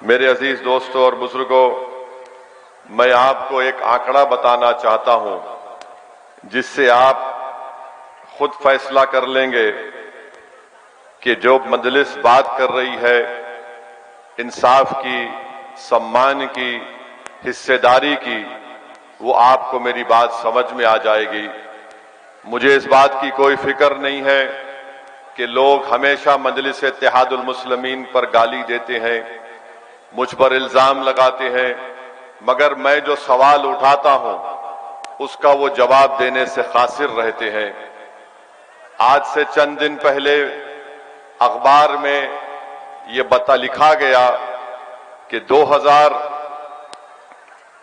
मेरे अजीज दोस्तों और बुजुर्गों, मैं आपको एक आंकड़ा बताना चाहता हूं जिससे आप खुद फैसला कर लेंगे कि जो मजलिस बात कर रही है इंसाफ की, सम्मान की, हिस्सेदारी की, वो आपको मेरी बात समझ में आ जाएगी। मुझे इस बात की कोई फिक्र नहीं है कि लोग हमेशा मजलिस इत्तेहादुल मुस्लिमीन पर गाली देते हैं, मुझ पर इल्जाम लगाते हैं, मगर मैं जो सवाल उठाता हूं उसका वो जवाब देने से कासिर रहते हैं। आज से चंद दिन पहले अखबार में ये लिखा गया कि 2000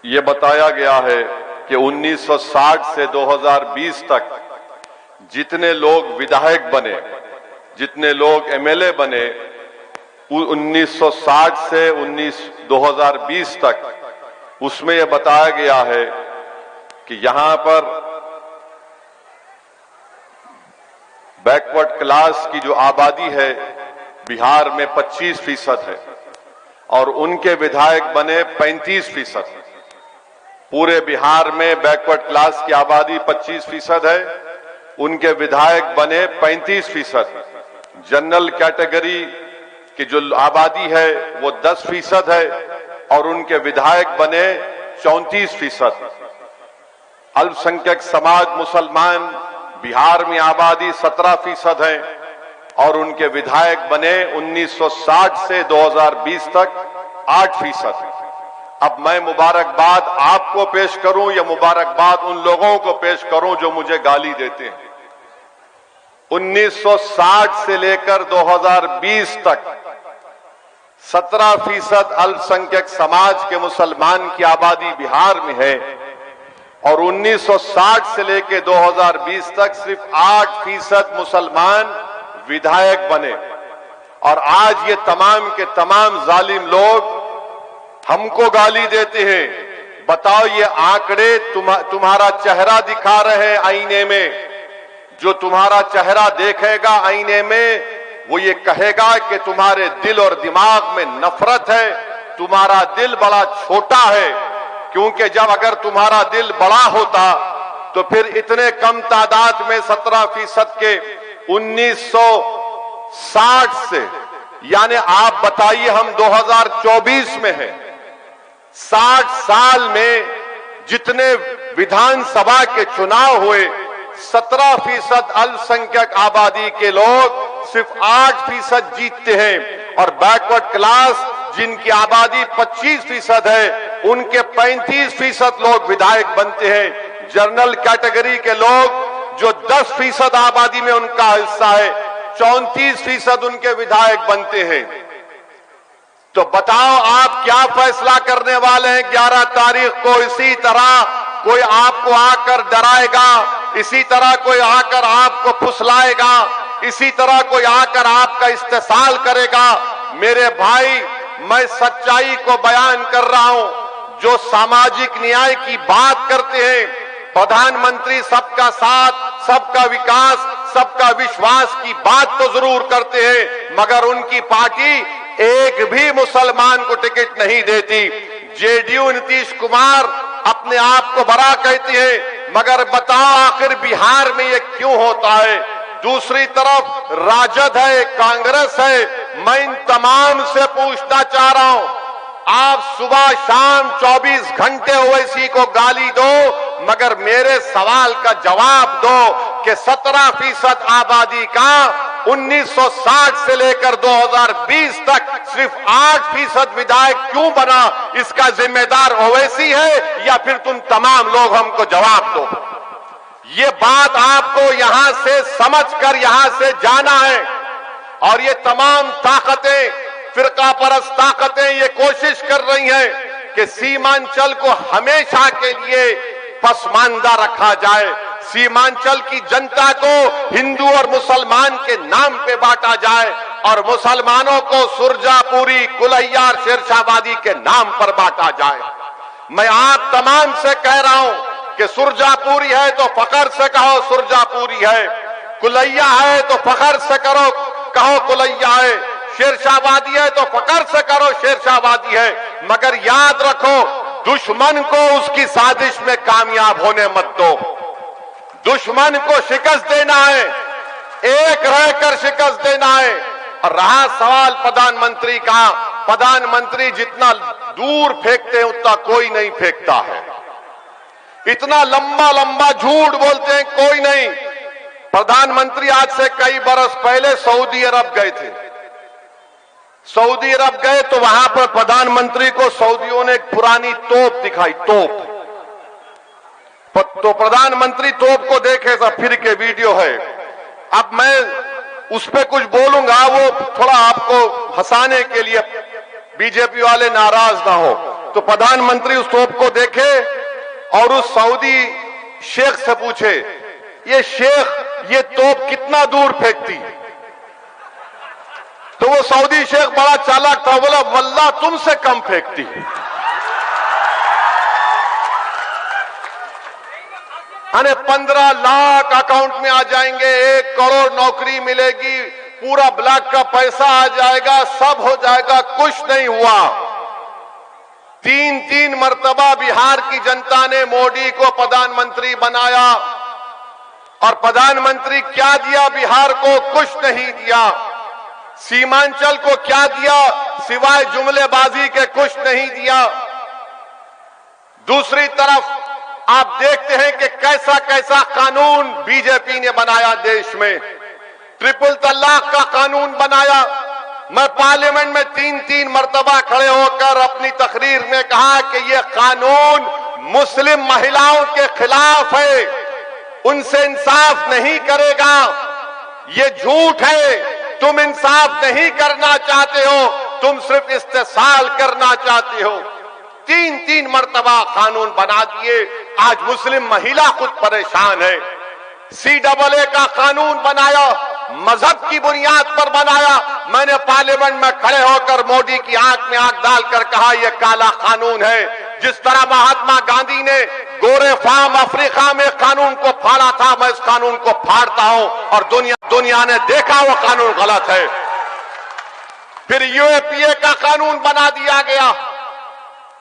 ये बताया गया है कि 1960 से 2020 तक जितने लोग विधायक बने, जितने लोग एमएलए बने, 1960 से 2020 तक उसमें यह बताया गया है कि यहां पर बैकवर्ड क्लास की जो आबादी है बिहार में 25% है और उनके विधायक बने 35%। पूरे बिहार में बैकवर्ड क्लास की आबादी 25% है, उनके विधायक बने 35%। जनरल कैटेगरी की जो आबादी है वो 10% है और उनके विधायक बने 34%। अल्पसंख्यक समाज मुसलमान बिहार में आबादी 17% है और उनके विधायक बने 1960 से 2020 तक 8%। अब मैं मुबारकबाद आपको पेश करूं या मुबारकबाद उन लोगों को पेश करूं जो मुझे गाली देते हैं। 1960 से लेकर 2020 तक 17% अल्पसंख्यक समाज के मुसलमान की आबादी बिहार में है और 1960 से लेकर 2020 तक सिर्फ 8% मुसलमान विधायक बने। और आज ये तमाम के तमाम जालिम लोग हमको गाली देते हैं। बताओ, ये आंकड़े तुम्हारा चेहरा दिखा रहे हैं आईने में। जो तुम्हारा चेहरा देखेगा आईने में वो ये कहेगा कि तुम्हारे दिल और दिमाग में नफरत है, तुम्हारा दिल बड़ा छोटा है। क्योंकि जब अगर तुम्हारा दिल बड़ा होता तो फिर इतने कम तादाद में 17% के 1960 से, यानी आप बताइए हम 2024 में हैं, 60 साल में जितने विधानसभा के चुनाव हुए 17% अल्पसंख्यक आबादी के लोग सिर्फ 8% जीतते हैं और बैकवर्ड क्लास जिनकी आबादी 25% है उनके 35% लोग विधायक बनते हैं। जनरल कैटेगरी के लोग जो 10% आबादी में उनका हिस्सा है 34% उनके विधायक बनते हैं। तो बताओ आप क्या फैसला करने वाले हैं 11 तारीख को? इसी तरह कोई आपको आकर डराएगा, इसी तरह कोई आकर आपको फुसलाएगा, इसी तरह कोई आकर आपका इस्तेसाल करेगा। मेरे भाई, मैं सच्चाई को बयान कर रहा हूं। जो सामाजिक न्याय की बात करते हैं, प्रधानमंत्री सबका साथ, सबका विकास, सबका विश्वास की बात तो जरूर करते हैं, मगर उनकी पार्टी एक भी मुसलमान को टिकट नहीं देती। जेडीयू नीतीश कुमार अपने आप को बड़ा कहती है, मगर बताओ आखिर बिहार में ये क्यों होता है? दूसरी तरफ राजद है, कांग्रेस है। मैं इन तमाम से पूछना चाह रहा हूं, आप सुबह शाम 24 घंटे ओवैसी को गाली दो, मगर मेरे सवाल का जवाब दो कि 17% आबादी का 1960 से लेकर 2020 तक सिर्फ 8% विधायक क्यों बना? इसका जिम्मेदार ओवैसी है या फिर तुम तमाम लोग? हमको जवाब दो। ये बात आपको यहां से समझकर यहां से जाना है। और ये तमाम ताकतें, फिरका परस्त ताकतें ये कोशिश कर रही हैं कि सीमांचल को हमेशा के लिए पसमानदा रखा जाए, सीमांचल की जनता को हिंदू और मुसलमान के नाम पे बांटा जाए और मुसलमानों को सुरजापुरी, कुलैया, शेरशाहबादी के नाम पर बांटा जाए। मैं आप तमाम से कह रहा हूं कि सुरजापुरी है तो फखर से कहो सुरजापुरी है, कुलैया है तो फखर से कहो कुलैया है, शेरशाहवादी है तो फकर से करो शेरशाहवादी है, मगर याद रखो दुश्मन को उसकी साजिश में कामयाब होने मत दो। दुश्मन को शिकस्त देना है, एक रहकर शिकस्त देना है। और रहा सवाल प्रधानमंत्री का, प्रधानमंत्री जितना दूर फेंकते हैं उतना कोई नहीं फेंकता है। इतना लंबा लंबा झूठ बोलते हैं कोई नहीं। प्रधानमंत्री आज से कई बरस पहले सऊदी अरब गए थे। सऊदी अरब गए तो वहां पर प्रधानमंत्री को सऊदियों ने एक पुरानी तोप दिखाई, तोप। तो प्रधानमंत्री तोप को देखे था, फिर के वीडियो है। अब मैं उस पर कुछ बोलूंगा, वो थोड़ा आपको हंसाने के लिए, बीजेपी वाले नाराज ना हो। तो प्रधानमंत्री उस तोप को देखे और उस सऊदी शेख से पूछे, ये शेख ये तोप कितना दूर फेंकती? तो वो सऊदी शेख बड़ा चालाक था, बोला वल्लाह तुमसे कम फेंकती। अरे 15 लाख अकाउंट में आ जाएंगे, 1 करोड़ नौकरी मिलेगी, पूरा ब्लॉक का पैसा आ जाएगा, सब हो जाएगा। कुछ नहीं हुआ। 3 मर्तबा बिहार की जनता ने मोदी को प्रधानमंत्री बनाया और प्रधानमंत्री क्या दिया बिहार को? कुछ नहीं दिया। सीमांचल को क्या दिया? सिवाय जुमलेबाजी के कुछ नहीं दिया। दूसरी तरफ आप देखते हैं कि कैसा कैसा कानून बीजेपी ने बनाया देश में। ट्रिपल तलाक का कानून बनाया। मैं पार्लियामेंट में 3 मर्तबा खड़े होकर अपनी तकरीर में कहा कि यह कानून मुस्लिम महिलाओं के खिलाफ है, उनसे इंसाफ नहीं करेगा। ये झूठ है, तुम इंसाफ नहीं करना चाहते हो, तुम सिर्फ इस्तेसाल करना चाहते हो। 3 मर्तबा कानून बना दिए। आज मुस्लिम महिला खुद परेशान है। CAA का कानून बनाया, मजहब की बुनियाद पर बनाया। मैंने पार्लियामेंट में खड़े होकर मोदी की आंख में आंख डालकर कहा यह काला कानून है। जिस तरह महात्मा गांधी ने गोरे फार्म अफ्रीका में कानून को फाड़ा था, मैं इस कानून को फाड़ता हूं और दुनिया ने देखा वो कानून गलत है। फिर UAPA का कानून बना दिया गया,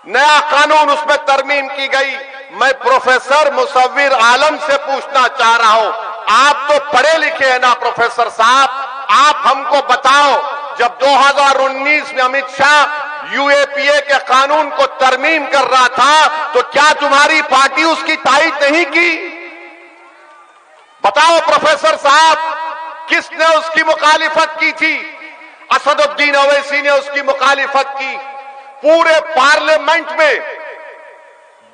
नया कानून उसमें तरमीम की गई। मैं प्रोफेसर मुसव्विर आलम से पूछना चाह रहा हूं, आप तो पढ़े लिखे हैं ना प्रोफेसर साहब, आप हमको बताओ, जब 2019 में अमित शाह UAPA के कानून को तरमीम कर रहा था तो क्या तुम्हारी पार्टी उसकी तायद नहीं की? बताओ प्रोफेसर साहब, किसने उसकी मुखालिफत की थी? असदुद्दीन ओवैसी ने उसकी मुखालिफत की। पूरे पार्लियामेंट में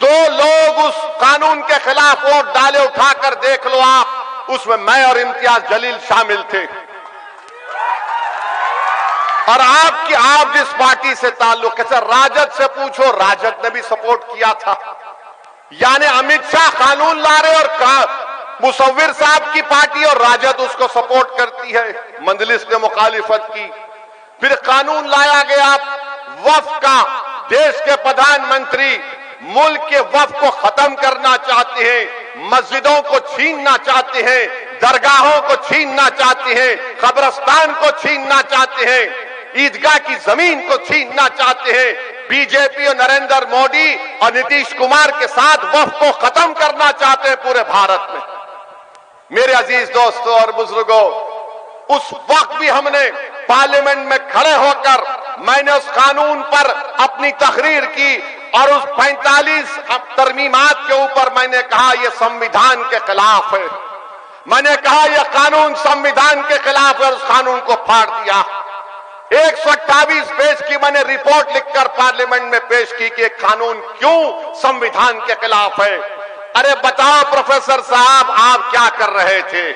2 लोग उस कानून के खिलाफ वोट डाले, उठाकर देख लो आप, उसमें मैं और इम्तियाज जलील शामिल थे। और आप जिस पार्टी से ताल्लुक है, राजद से पूछो, राजद ने भी सपोर्ट किया था। यानी अमित शाह कानून ला रहे और मुसव्विर साहब की पार्टी और राजद उसको सपोर्ट करती है। मंजलिस ने मुखालिफत की। फिर कानून लाया गया वक्फ का। देश के प्रधानमंत्री मुल्क के वक्फ को खत्म करना चाहते हैं, मस्जिदों को छीनना चाहते हैं, दरगाहों को छीनना चाहते हैं, कब्रिस्तान को छीनना चाहते हैं, ईदगाह की जमीन को छीनना चाहते हैं। बीजेपी और नरेंद्र मोदी और नीतीश कुमार के साथ वक्फ को खत्म करना चाहते हैं पूरे भारत में। मेरे अजीज दोस्तों और बुजुर्गों, उस वक्त भी हमने पार्लियामेंट में खड़े होकर मैंने उस कानून पर अपनी तकरीर की और उस 45 तरमीमात के ऊपर मैंने कहा यह संविधान के खिलाफ है। मैंने कहा यह कानून संविधान के खिलाफ है और उस कानून को फाड़ दिया। 128 पेज की मैंने रिपोर्ट लिखकर पार्लियामेंट में पेश की कि कानून क्यों संविधान के खिलाफ है। अरे बताओ प्रोफेसर साहब, आप क्या कर रहे थे?